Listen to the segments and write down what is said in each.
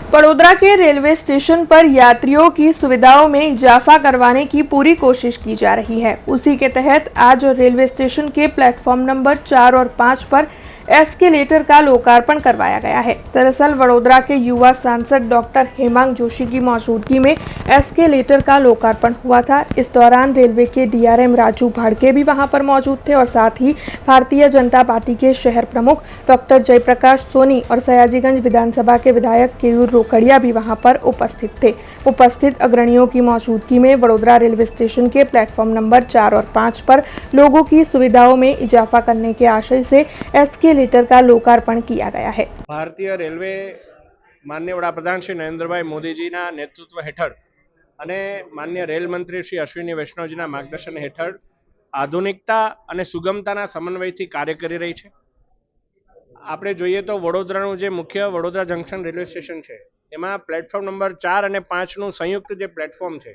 वडोदरा के railway station पर यात्रियों की सुविधाओं में इजाफा करवाने की पूरी कोशिश की जा रही है। उसी के तहत आज रेलवे स्टेशन के प्लेटफॉर्म नंबर 4 और 5 पर एस्केलेटर का लोकार्पण करवाया गया है। दरअसल वडोदरा के युवा सांसद डॉक्टर हेमांग जोशी की मौजूदगी में एस्केलेटर का लोकार्पण हुआ था। इस दौरान रेलवे के डीआरएम राजू भाड़के भी वहां पर मौजूद थे और साथ ही भारतीय जनता पार्टी के शहर प्रमुख डॉक्टर जयप्रकाश सोनी और सयाजीगंज विधानसभा के विधायक केयूर रोकड़िया भी वहां पर उपस्थित थे। उपस्थित अग्रणियों की मौजूदगी में वडोदरा रेलवे स्टेशन के प्लेटफॉर्म नंबर 4 और 5 पर लोगों की सुविधाओं में इजाफा करने के आशय से एस्केलेटर का लोकार्पण किया गया है। भारतीय रेलवे माननीय वडाप्रधान श्री नरेन्द्रभाई मोदीजीना नेतृत्व हेठळ અને માન્ય રેલ મંત્રી શ્રી અશ્વિની વૈષ્ણવજીના માર્ગદર્શન હેઠળ આધુનિકતા અને સુગમતાના સમન્વયથી કાર્ય કરી રહી છે। આપણે જોઈએ તો વડોદરાનું જે મુખ્ય વડોદરા જંકશન રેલવે સ્ટેશન છે એમાં પ્લેટફોર્મ નંબર 4 અને 5નું સંયુક્ત જે પ્લેટફોર્મ છે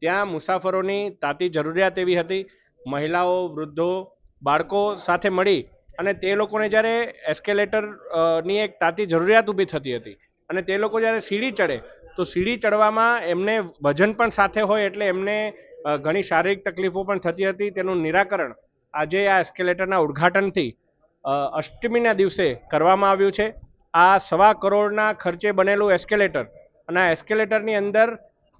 ત્યાં મુસાફરોની તાતી જરૂરિયાત એવી હતી। મહિલાઓ, વૃદ્ધો, બાળકો સાથે મળી અને તે લોકોને જ્યારે એસ્કેલેટરની એક તાતી જરૂરિયાત ઊભી થતી હતી અને તે લોકો જ્યારે સીડી ચડે તો સીડી ચડવામાં એમને વજન પણ સાથે હોય એટલે એમને ઘણી શારીરિક તકલીફો પણ થતી હતી। તેનું નિરાકરણ આજે આ એસ્કેલેટરના ઉદ્ઘાટનથી અષ્ટમીના દિવસે કરવામાં આવ્યું છે। આ 1.25 કરોડના ખર્ચે બનેલું એસ્કેલેટર અને આ એસ્કેલેટરની અંદર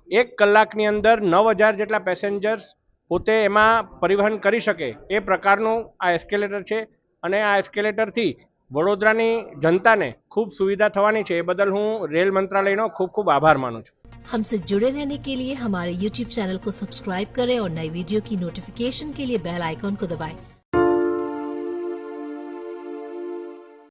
1 કલાકની અંદર 9000 જેટલા પેસેન્જર્સ પોતે એમાં પરિવહન કરી શકે એ પ્રકારનું આ એસ્કેલેટર છે અને આ એસ્કેલેટરથી વડોદરાની જનતાને ખૂબ सुविधा થવાની છે। એ બદલ હું રેલ મંત્રાલયનો ખૂબ ખૂબ આભાર માનું છું। हमसे जुड़े रहने के लिए हमारे YouTube चैनल को सब्सक्राइब करें और नई वीडियो की नोटिफिकेशन के लिए बेल आइकॉन को दबाएं।